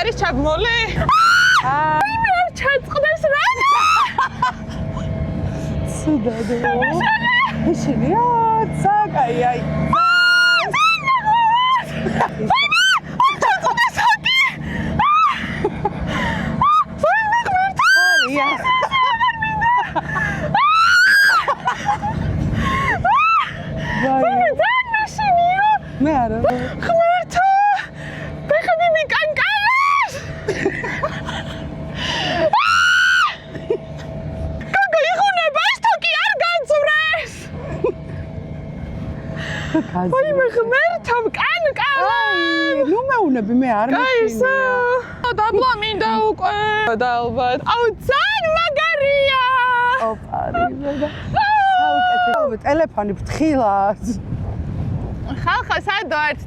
არის ჩაბმული? მე არ ჩაწყდეს რა? ცუდად. შენია, საკაი აი. მე არა. ხმერთო! ბეხები მიკანკალეს! გოგო იხუნება ეს თოკი არ განძვრეს! აი მე ხმერთო მკანკალეს! ნუ მეუნები მე არ გაისა! დაბლა მინდა უკვე და ალბათ. აუ ძალიან მაგარია! ოპარი და საუკეთესო ტელეფონი ფრთხილად. ხალხა სად ვართ?